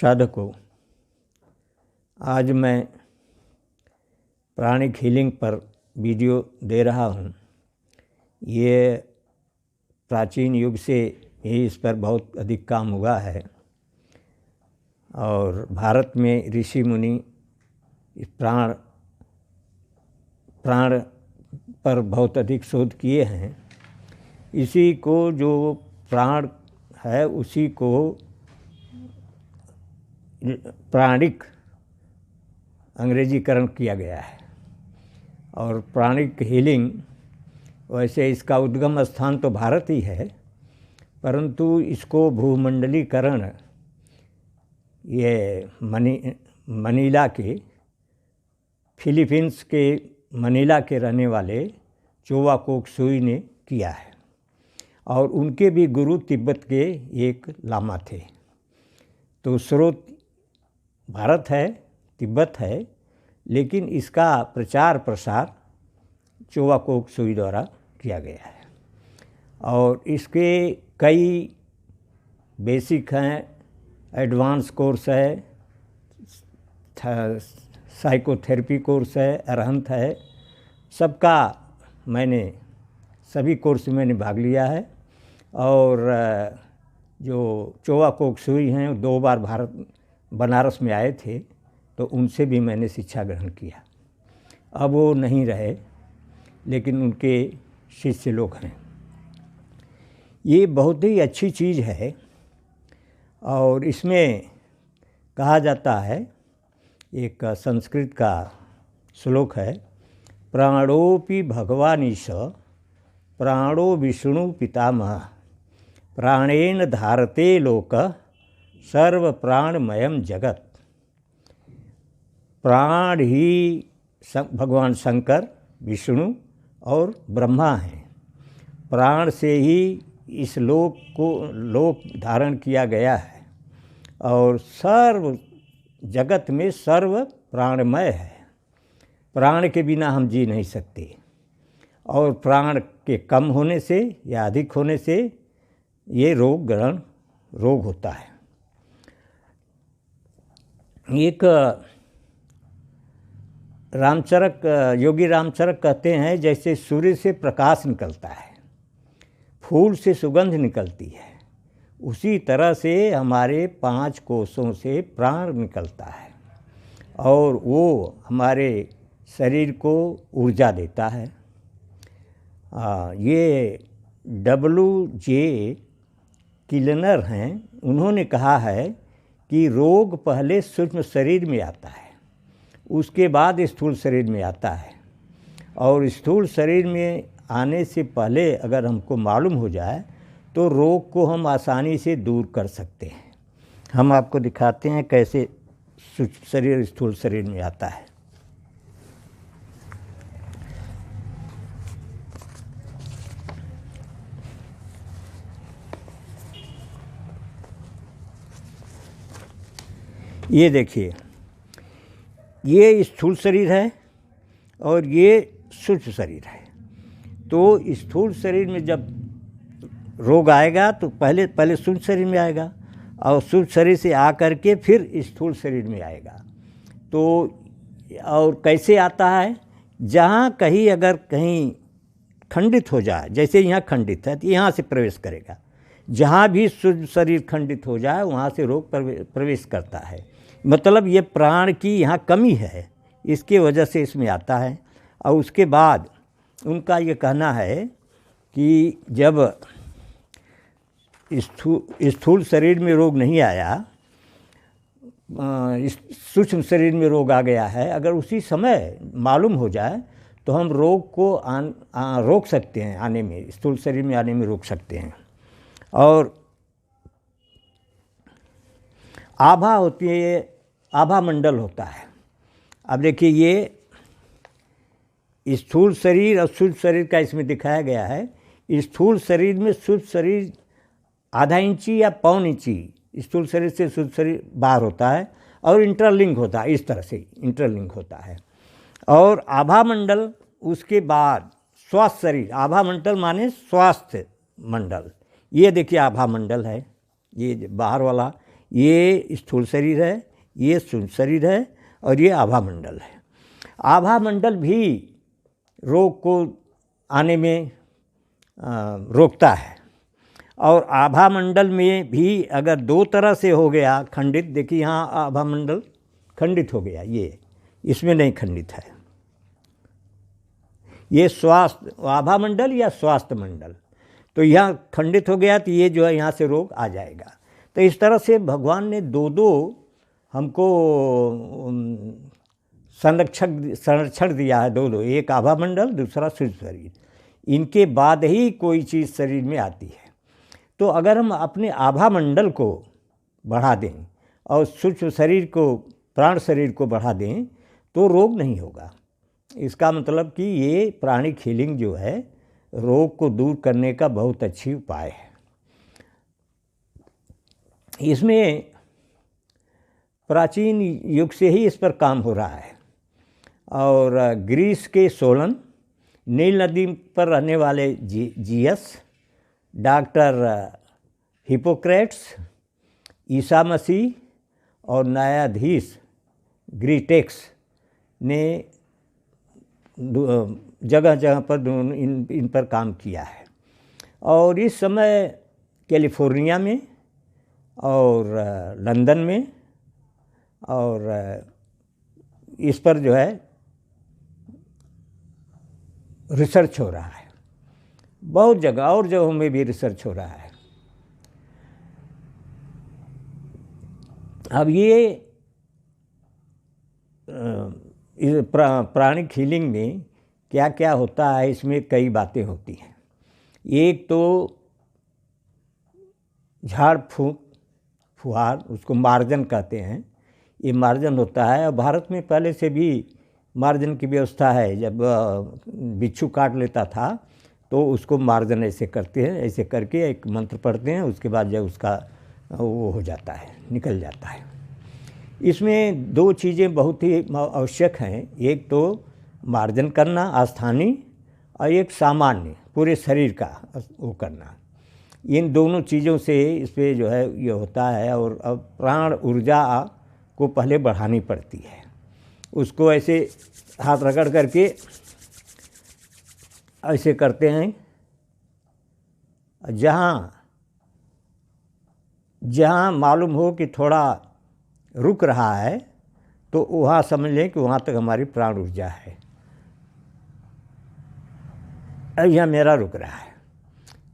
साधकों, आज मैं प्राणिक हीलिंग पर वीडियो दे रहा हूँ। ये प्राचीन युग से ही इस पर बहुत अधिक काम हुआ है और भारत में ऋषि मुनि इस प्राण पर बहुत अधिक शोध किए हैं। इसी को जो प्राण है उसी को प्राणिक अंग्रेजीकरण किया गया है और प्राणिक हीलिंग, वैसे इसका उद्गम स्थान तो भारत ही है, परंतु इसको भूमंडलीकरण ये मनीला के फिलीपींस के मनीला के रहने वाले चोवा कोक सुई ने किया है और उनके भी गुरु तिब्बत के एक लामा थे। तो स्रोत भारत है, तिब्बत है, लेकिन इसका प्रचार प्रसार चोवा कोक सुई द्वारा किया गया है और इसके कई बेसिक हैं, एडवांस कोर्स है, साइकोथेरेपी कोर्स है, अरहंत है, सबका सभी कोर्स में मैंने भाग लिया है। और जो चोवा कोक सुई हैं 2 बार बनारस में आए थे, तो उनसे भी मैंने शिक्षा ग्रहण किया। अब वो नहीं रहे, लेकिन उनके शिष्य लोग हैं। ये बहुत ही अच्छी चीज़ है और इसमें कहा जाता है, एक संस्कृत का श्लोक है, प्राणोपि भगवानीश प्राणो विष्णु पितामह प्राणेन धारते लोक सर्व प्राणमयम जगत। प्राण ही भगवान शंकर, विष्णु और ब्रह्मा हैं। प्राण से ही इस लोक धारण किया गया है और सर्व जगत में सर्व प्राणमय है। प्राण के बिना हम जी नहीं सकते और प्राण के कम होने से या अधिक होने से ये रोग होता है। एक योगी रामचरक कहते हैं, जैसे सूर्य से प्रकाश निकलता है, फूल से सुगंध निकलती है, उसी तरह से हमारे 5 कोषों से प्राण निकलता है और वो हमारे शरीर को ऊर्जा देता है। ये W.J. किलनर हैं, उन्होंने कहा है कि रोग पहले सूक्ष्म शरीर में आता है, उसके बाद स्थूल शरीर में आता है और स्थूल शरीर में आने से पहले अगर हमको मालूम हो जाए तो रोग को हम आसानी से दूर कर सकते हैं। हम आपको दिखाते हैं कैसे सूक्ष्म शरीर स्थूल शरीर में आता है। ये देखिए, ये स्थूल शरीर है और ये सूक्ष्म शरीर है। तो स्थूल शरीर में जब रोग आएगा तो पहले सूक्ष्म शरीर में आएगा और सूक्ष्म शरीर से आकर के फिर स्थूल शरीर में आएगा। तो और कैसे आता है, जहाँ कहीं खंडित हो जाए, जैसे यहाँ खंडित है तो यहाँ से प्रवेश करेगा, जहाँ भी सूक्ष्म शरीर खंडित हो जाए वहाँ से रोग प्रवेश करता है। मतलब ये प्राण की यहाँ कमी है, इसके वजह से इसमें आता है। और उसके बाद उनका ये कहना है कि जब स्थूल शरीर में रोग नहीं आया, सूक्ष्म शरीर में रोग आ गया है, अगर उसी समय मालूम हो जाए तो हम रोग को रोक सकते हैं, आने में, स्थूल शरीर में आने में रोक सकते हैं। और आभा होती है, आभा मंडल होता है। अब देखिए, ये स्थूल शरीर और सूक्ष्म शरीर का इसमें दिखाया गया है। स्थूल शरीर में सूक्ष्म शरीर आधा इंची या पौन इंची स्थूल शरीर से सूक्ष्म शरीर बाहर होता है और इंटरलिंक होता है, इस तरह से इंटरलिंक होता है। और आभा मंडल, उसके बाद स्वास्थ्य शरीर। आभा मंडल माने स्वास्थ्य मंडल। ये देखिए आभा मंडल है, ये बाहर वाला ये स्थूल शरीर है, ये सूक्ष्म शरीर है और ये आभा मंडल है। आभा मंडल भी रोग को आने में रोकता है। और आभा मंडल में भी अगर दो तरह से हो गया खंडित, देखिए यहाँ आभा मंडल खंडित हो गया, ये इसमें नहीं खंडित है, ये स्वास्थ्य आभा मंडल या स्वास्थ्य मंडल, तो यहाँ खंडित हो गया तो ये जो है यहाँ से रोग आ जाएगा। तो इस तरह से भगवान ने दो दो हमको संरक्षण दिया है, दो दो, एक आभा मंडल दूसरा सूक्ष्म शरीर, इनके बाद ही कोई चीज़ शरीर में आती है। तो अगर हम अपने आभा मंडल को बढ़ा दें और सूक्ष्म शरीर को, प्राण शरीर को बढ़ा दें तो रोग नहीं होगा। इसका मतलब कि ये प्राणिक हीलिंग जो है रोग को दूर करने का बहुत अच्छी उपाय है। इसमें प्राचीन युग से ही इस पर काम हो रहा है और ग्रीस के सोलन, नील नदी पर रहने वाले GS, doctor Hippocrates, Isa Masih और न्यायाधीश ग्रीटेक्स ने जगह जगह पर इन पर काम किया है। और इस समय कैलिफोर्निया में और लंदन में और इस पर जो है रिसर्च हो रहा है, बहुत जगह और जगहों में भी रिसर्च हो रहा है। अब ये प्राणिक हीलिंग में क्या क्या होता है, इसमें कई बातें होती हैं। एक तो झाड़ फूंक फुहार, उसको मार्जन कहते हैं, ये मार्जन होता है। और भारत में पहले से भी मार्जन की व्यवस्था है। जब बिच्छू काट लेता था तो उसको मार्जन ऐसे करते हैं, ऐसे करके एक मंत्र पढ़ते हैं, उसके बाद जब उसका वो हो जाता है, निकल जाता है। इसमें दो चीज़ें बहुत ही आवश्यक हैं, एक तो मार्जन करना आस्थानी और एक सामान्य पूरे शरीर का वो करना। इन दोनों चीज़ों से इस पर जो है ये होता है। और अब प्राण ऊर्जा को पहले बढ़ानी पड़ती है, उसको ऐसे हाथ रगड़ करके ऐसे करते हैं, जहाँ मालूम हो कि थोड़ा रुक रहा है तो वहाँ समझ लें कि वहाँ तक हमारी प्राण ऊर्जा है, यह मेरा रुक रहा है।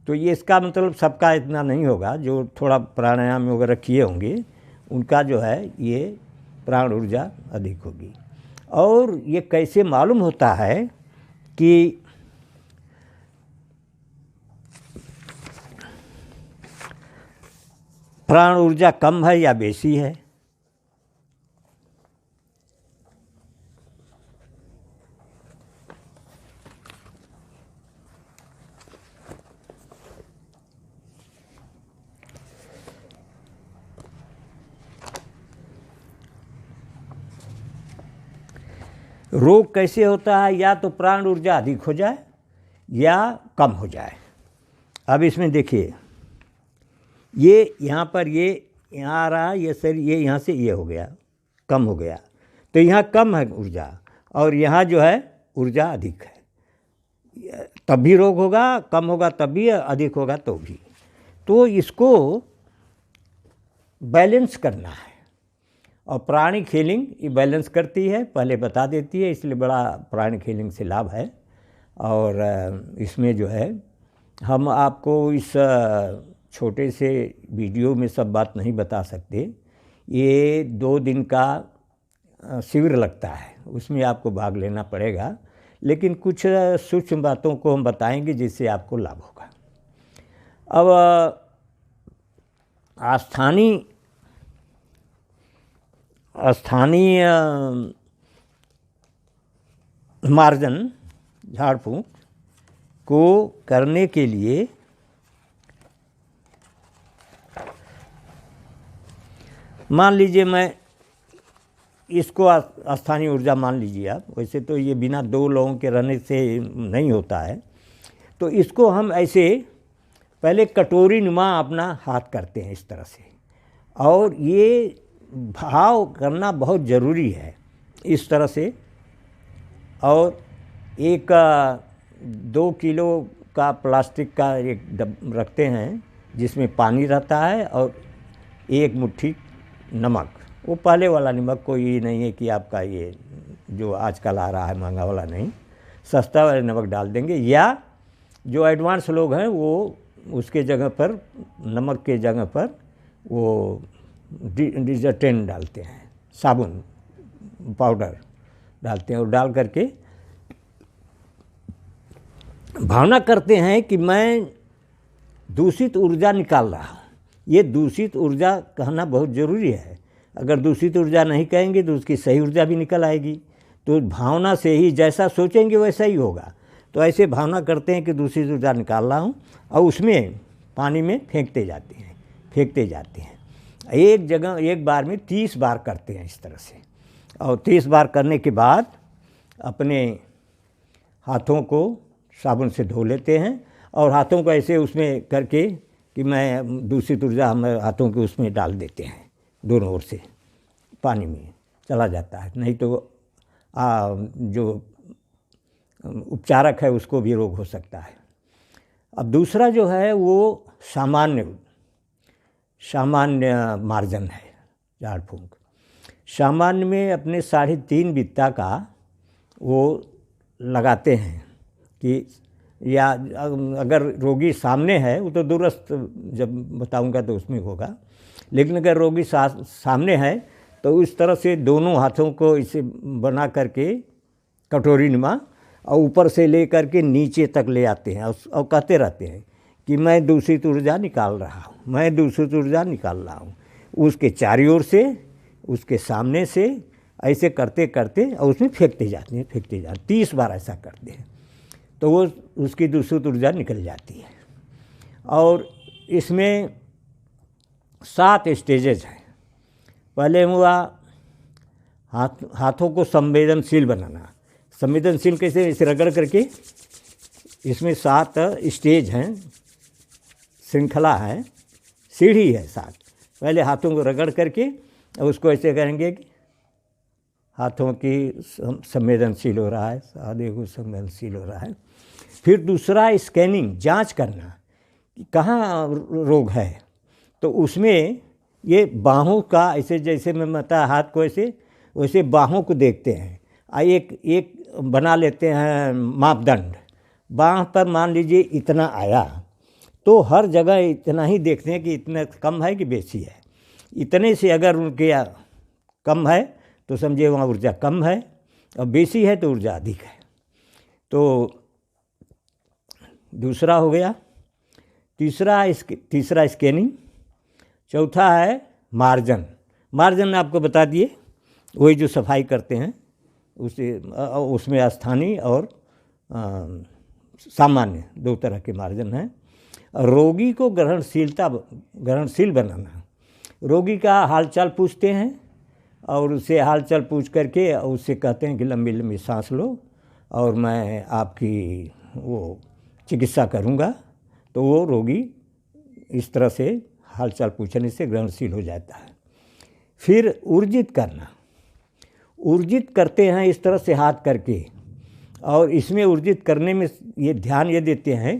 तो ये इसका मतलब सबका इतना नहीं होगा, जो थोड़ा प्राणायाम वगैरह किए होंगे उनका जो है ये प्राण ऊर्जा अधिक होगी। और ये कैसे मालूम होता है कि प्राण ऊर्जा कम है या बेसी है? रोग कैसे होता है? या तो प्राण ऊर्जा अधिक हो जाए या कम हो जाए। अब इसमें देखिए, ये यहाँ पर ये यहाँ आ रहा है, ये शरीर ये यहाँ से ये हो गया, कम हो गया, तो यहाँ कम है ऊर्जा और यहाँ जो है ऊर्जा अधिक है, तब भी रोग होगा, कम होगा तब भी, अधिक होगा तो भी। तो इसको बैलेंस करना है और प्राणिक हीलिंग ये बैलेंस करती है, पहले बता देती है, इसलिए बड़ा प्राणिक हीलिंग से लाभ है। और इसमें जो है हम आपको इस छोटे से वीडियो में सब बात नहीं बता सकते। ये 2 दिन का शिविर लगता है, उसमें आपको भाग लेना पड़ेगा, लेकिन कुछ सूक्ष्म बातों को हम बताएंगे जिससे आपको लाभ होगा। अब स्थानीय मार्जन झाड़ फूंक को करने के लिए मान लीजिए मैं इसको स्थानीय ऊर्जा मान लीजिए आप, वैसे तो ये बिना 2 लोगों के रहने से नहीं होता है। तो इसको हम ऐसे पहले कटोरी नुमा अपना हाथ करते हैं इस तरह से, और ये भाव करना बहुत ज़रूरी है इस तरह से। और एक 2 किलो का प्लास्टिक का एक डब रखते हैं जिसमें पानी रहता है और 1 मुट्ठी नमक। वो पहले वाला नमक, कोई ये नहीं है कि आपका ये जो आजकल आ रहा है महंगा वाला नहीं, सस्ता वाला नमक डाल देंगे। या जो एडवांस लोग हैं वो उसके जगह पर, नमक के जगह पर वो डिटर्जेंट डालते हैं, साबुन पाउडर डालते हैं, और डाल करके भावना करते हैं कि मैं दूषित ऊर्जा निकाल रहा हूँ। ये दूषित ऊर्जा कहना बहुत ज़रूरी है। अगर दूषित ऊर्जा नहीं कहेंगे तो उसकी सही ऊर्जा भी निकल आएगी। तो भावना से ही जैसा सोचेंगे वैसा ही होगा। तो ऐसे भावना करते हैं कि दूषित ऊर्जा निकाल रहा हूँ, और उसमें पानी में फेंकते जाते हैं। एक जगह एक बार में 30 बार करते हैं इस तरह से। और 30 बार करने के बाद अपने हाथों को साबुन से धो लेते हैं, और हाथों को ऐसे उसमें करके कि मैं दूषित ऊर्जा हम हाथों के उसमें डाल देते हैं, दोनों ओर से पानी में चला जाता है। नहीं तो जो उपचारक है उसको भी रोग हो सकता है। अब दूसरा जो है वो सामान्य मार्जन है, झाड़ फूंक। सामान्य में अपने 3.5 बित्ता का वो लगाते हैं कि, या अगर रोगी सामने है वो तो दूरस्थ जब बताऊंगा तो उसमें होगा, लेकिन अगर रोगी सामने है तो इस तरह से दोनों हाथों को इसे बना करके कटोरी नुमा, और ऊपर से ले करके नीचे तक ले आते हैं और कहते रहते हैं कि मैं दूषित ऊर्जा निकाल रहा हूँ, उसके चारों ओर से, उसके सामने से, ऐसे करते करते और उसमें फेंकते जाते हैं 30 बार ऐसा करते हैं, तो वो उसकी दूषित ऊर्जा निकल जाती है। और इसमें 7 स्टेजेज हैं। पहले हुआ हाथों को संवेदनशील बनाना। संवेदनशील कैसे? इसे रगड़ करके, इसमें 7 स्टेज हैं, श्रृंखला है, सीढ़ी है 7। पहले हाथों को रगड़ करके और उसको ऐसे करेंगे कि हाथों की संवेदनशील हो रहा है, आधे को संवेदनशील हो रहा है। फिर दूसरा स्कैनिंग, जांच करना कि कहाँ रोग है। तो उसमें ये बाहों का, ऐसे जैसे मैं बता हाथ को ऐसे, वैसे बाहों को देखते हैं। एक बना लेते हैं मापदंड। बाह पर मान लीजिए इतना आया तो हर जगह इतना ही देखते हैं कि इतना कम है कि बेसी है। इतने से अगर उनके कम है तो समझिए वहाँ ऊर्जा कम है, और बेसी है तो ऊर्जा अधिक है। तो दूसरा हो गया। तीसरा स्कैनिंग। चौथा है मार्जन आपको बता दिए, वही जो सफाई करते हैं उसमें स्थानीय और सामान्य 2 तरह के मार्जन हैं। रोगी को ग्रहणशील बनाना। रोगी का हालचाल पूछते हैं और उससे हालचाल पूछ करके उससे कहते हैं कि लंबी लंबी सांस लो और मैं आपकी वो चिकित्सा करूँगा। तो वो रोगी इस तरह से हालचाल पूछने से ग्रहणशील हो जाता है। फिर ऊर्जित करते हैं इस तरह से हाथ करके, और इसमें ऊर्जित करने में ये ध्यान ये देते हैं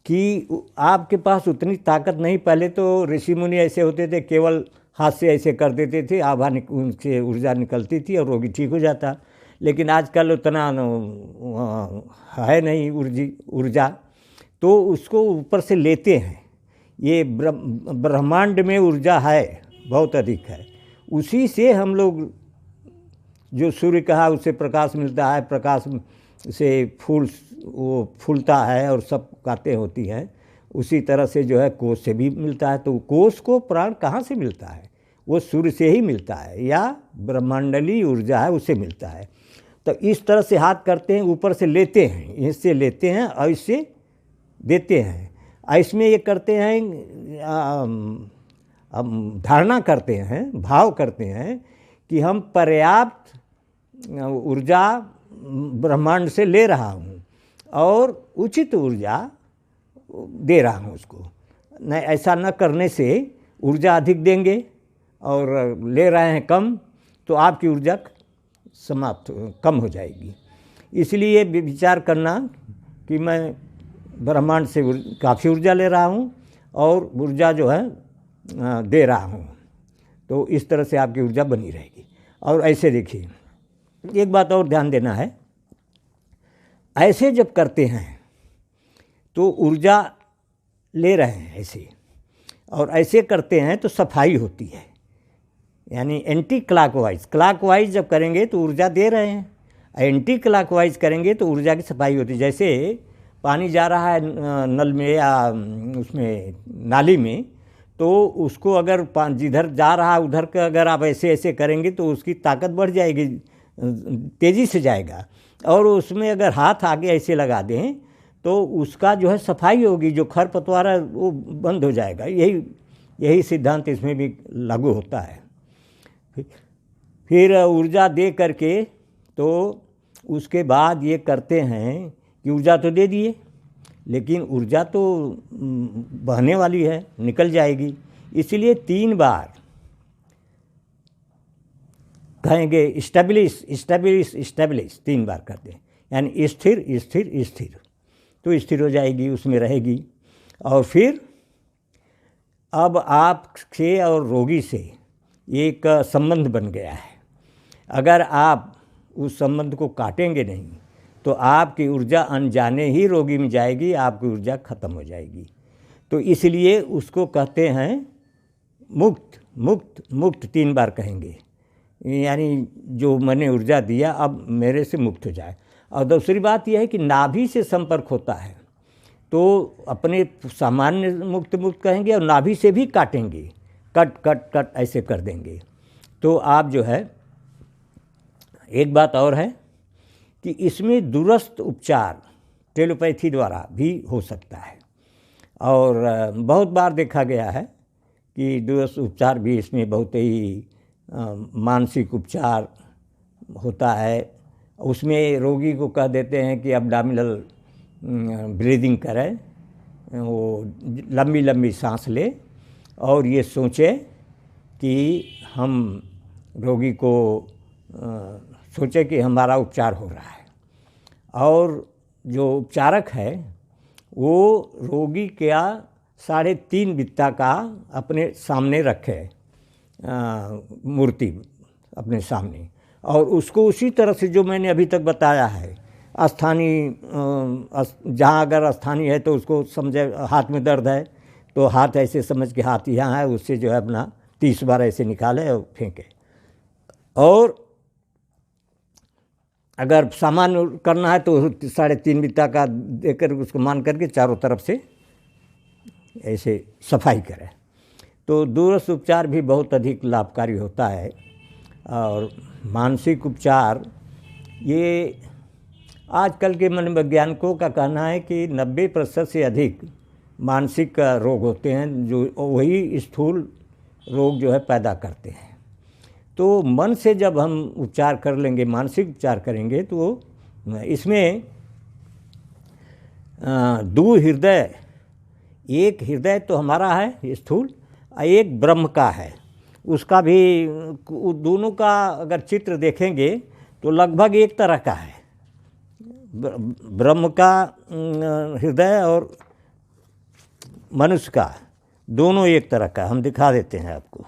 कि आपके पास उतनी ताकत नहीं। पहले तो ऋषि मुनि ऐसे होते थे, केवल हाथ से ऐसे कर देते थे, आभा उनसे ऊर्जा निकलती थी और रोगी ठीक हो जाता। लेकिन आजकल उतना है नहीं ऊर्जा, तो उसको ऊपर से लेते हैं। ये ब्रह्मांड में ऊर्जा है, बहुत अधिक है। उसी से हम लोग, जो सूर्य कहा उससे प्रकाश मिलता है, प्रकाश से वो फूलता है और सब बातें होती हैं। उसी तरह से जो है कोष से भी मिलता है। तो कोष को प्राण कहाँ से मिलता है? वो सूर्य से ही मिलता है, या ब्रह्मांडलीय ऊर्जा है उससे मिलता है। तो इस तरह से हाथ करते हैं, ऊपर से लेते हैं, इससे लेते हैं और इससे देते हैं। इसमें ये करते हैं, हम धारणा करते हैं, भाव करते हैं कि हम पर्याप्त ऊर्जा ब्रह्मांड से ले रहा हूँ और उचित ऊर्जा दे रहा हूँ उसको। नहीं, ऐसा न करने से ऊर्जा अधिक देंगे और ले रहे हैं कम, तो आपकी ऊर्जा कम हो जाएगी। इसलिए विचार करना कि मैं ब्रह्मांड से काफ़ी ऊर्जा ले रहा हूँ और ऊर्जा जो है दे रहा हूँ, तो इस तरह से आपकी ऊर्जा बनी रहेगी। और ऐसे देखिए, एक बात और ध्यान देना है, ऐसे जब करते हैं तो ऊर्जा ले रहे हैं ऐसे, और ऐसे करते हैं तो सफाई होती है, यानी एंटी क्लॉकवाइज जब करेंगे तो ऊर्जा दे रहे हैं, एंटी क्लॉकवाइज करेंगे तो ऊर्जा की सफाई होती है। जैसे पानी जा रहा है नल में या उसमें नाली में, तो उसको अगर जिधर जा रहा है उधर का अगर आप ऐसे ऐसे करेंगे तो उसकी ताकत बढ़ जाएगी, तेज़ी से जाएगा। और उसमें अगर हाथ आगे ऐसे लगा दें तो उसका जो है सफाई होगी, जो खरपतवार है वो बंद हो जाएगा। यही सिद्धांत इसमें भी लागू होता है। फिर ऊर्जा दे करके तो उसके बाद ये करते हैं कि ऊर्जा तो दे दिए, लेकिन ऊर्जा तो बहने वाली है, निकल जाएगी। इसलिए 3 बार कहेंगे इस्टेब्लिश 3 बार कर दें, यानी स्थिर स्थिर स्थिर, तो स्थिर हो जाएगी, उसमें रहेगी। और फिर अब आपसे और रोगी से एक संबंध बन गया है। अगर आप उस संबंध को काटेंगे नहीं तो आपकी ऊर्जा अनजाने ही रोगी में जाएगी, आपकी ऊर्जा खत्म हो जाएगी। तो इसलिए उसको कहते हैं मुक्त मुक्त मुक्त, 3 बार कहेंगे, यानी जो मैंने ऊर्जा दिया अब मेरे से मुक्त हो जाए। और दूसरी बात यह है कि नाभि से संपर्क होता है, तो अपने सामान्य मुक्त मुक्त कहेंगे और नाभि से भी काटेंगे, कट कट कट ऐसे कर देंगे। तो आप जो है, एक बात और है कि इसमें दूरस्थ उपचार टेलीपैथी द्वारा भी हो सकता है, और बहुत बार देखा गया है कि दूरस्थ उपचार भी इसमें बहुत ही मानसिक उपचार होता है। उसमें रोगी को कह देते हैं कि एब्डोमिनल ब्रीदिंग करें, वो लंबी लंबी सांस ले और ये सोचे कि हम रोगी को सोचे कि हमारा उपचार हो रहा है, और जो उपचारक है वो रोगी का 3.5 बित्ता का अपने सामने रखे, मूर्ति अपने सामने, और उसको उसी तरह से जो मैंने अभी तक बताया है, स्थानीय जहाँ अगर स्थानीय है तो उसको समझे हाथ में दर्द है तो हाथ ऐसे समझ के हाथ यहाँ है, उससे जो है अपना 30 बार ऐसे निकाले और फेंके। और अगर सामान्य करना है तो 3.5 बित्ता का देकर उसको मान करके चारों तरफ से ऐसे सफाई करें। तो दूरस्थ उपचार भी बहुत अधिक लाभकारी होता है। और मानसिक उपचार, ये आजकल के मनोवैज्ञानिकों का कहना है कि 90% से अधिक मानसिक रोग होते हैं, जो वही स्थूल रोग जो है पैदा करते हैं। तो मन से जब हम उपचार कर लेंगे, मानसिक उपचार करेंगे, तो इसमें 2 हृदय, एक हृदय तो हमारा है स्थूल, एक ब्रह्म का है, उसका भी, दोनों का अगर चित्र देखेंगे तो लगभग एक तरह का है। ब्रह्म का हृदय और मनुष्य का दोनों एक तरह का, हम दिखा देते हैं आपको।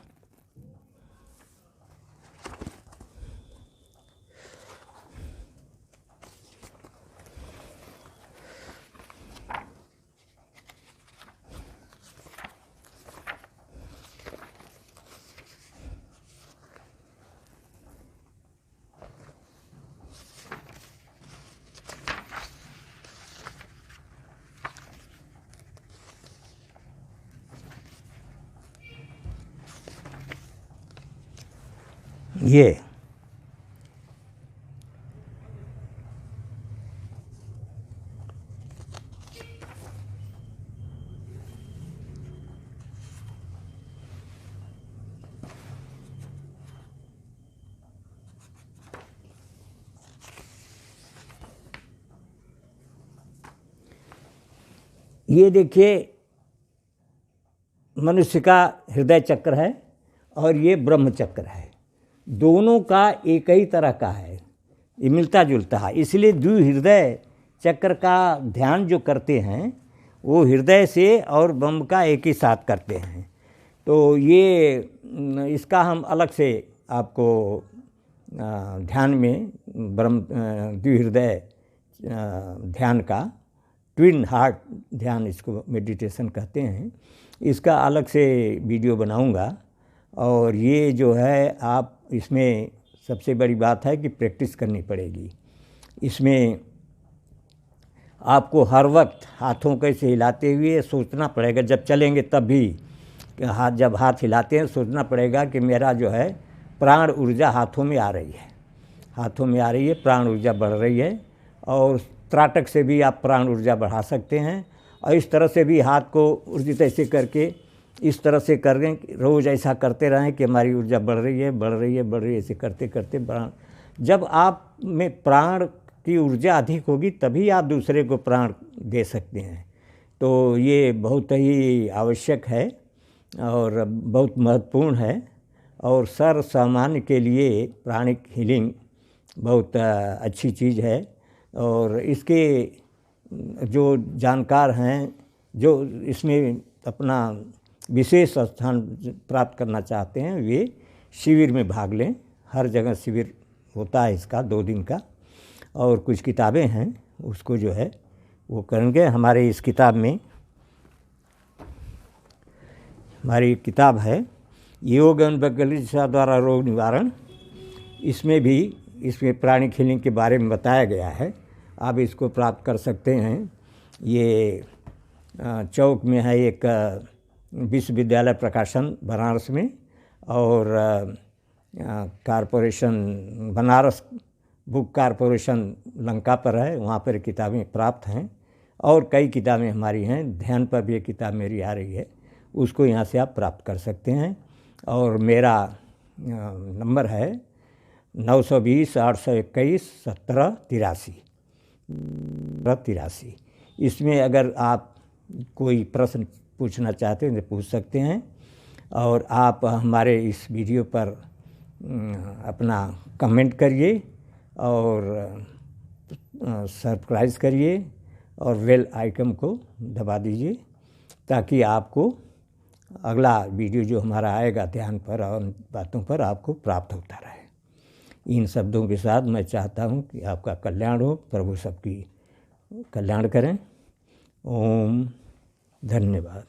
ये देखिए मनुष्य का हृदय चक्र है और ये ब्रह्म चक्र है, दोनों का एक ही तरह का है, ये मिलता जुलता है। इसलिए द्विहृदय चक्र का ध्यान जो करते हैं वो हृदय से और ब्रह्म का एक ही साथ करते हैं। तो ये इसका हम अलग से आपको ध्यान में ब्रह्म द्विहृदय ध्यान का, ट्विन हार्ट ध्यान इसको मेडिटेशन कहते हैं, इसका अलग से वीडियो बनाऊंगा। और ये जो है आप इसमें सबसे बड़ी बात है कि प्रैक्टिस करनी पड़ेगी। इसमें आपको हर वक्त हाथों को ऐसे हिलाते हुए सोचना पड़ेगा, जब चलेंगे तब भी जब हाथ हिलाते हैं सोचना पड़ेगा कि मेरा जो है प्राण ऊर्जा हाथों में आ रही है, हाथों में आ रही है, प्राण ऊर्जा बढ़ रही है। और त्राटक से भी आप प्राण ऊर्जा बढ़ा सकते हैं। और इस तरह से भी हाथ को ऊर्जित ऐसे करके इस तरह से कर रहे हैं, रोज़ ऐसा करते रहें कि हमारी ऊर्जा बढ़ रही है, बढ़ रही है, बढ़ रही है, ऐसे करते करते प्राण, जब आप में प्राण की ऊर्जा अधिक होगी तभी आप दूसरे को प्राण दे सकते हैं। तो ये बहुत ही आवश्यक है और बहुत महत्वपूर्ण है। और सर्व सामान्य के लिए प्राणिक हीलिंग बहुत अच्छी चीज़ है। और इसके जो जानकार हैं, जो इसमें अपना विशेष स्थान प्राप्त करना चाहते हैं, वे शिविर में भाग लें। हर जगह शिविर होता है इसका 2 दिन का। और कुछ किताबें हैं उसको जो है वो करेंगे। हमारे इस किताब में, हमारी किताब है योग एवं वैकल्पिक चिकित्सा द्वारा रोग निवारण, इसमें प्राणिक हीलिंग के बारे में बताया गया है। आप इसको प्राप्त कर सकते हैं। ये चौक में है एक विश्वविद्यालय प्रकाशन बनारस में, और corporation Banaras book corporation Lanka पर है, वहाँ पर किताबें प्राप्त हैं। और कई किताबें हमारी हैं, ध्यान पर भी एक किताब मेरी आ रही है, उसको यहाँ से आप प्राप्त कर सकते हैं। और मेरा नंबर है 920-821-1783। इसमें अगर आप कोई प्रश्न पूछना चाहते हैं तो पूछ सकते हैं। और आप हमारे इस वीडियो पर अपना कमेंट करिए और सब्सक्राइब करिए और बेल आइकन को दबा दीजिए, ताकि आपको अगला वीडियो जो हमारा आएगा ध्यान पर और बातों पर आपको प्राप्त होता रहे। इन शब्दों के साथ मैं चाहता हूँ कि आपका कल्याण हो, प्रभु सबकी कल्याण करें। ओम धन्यवाद।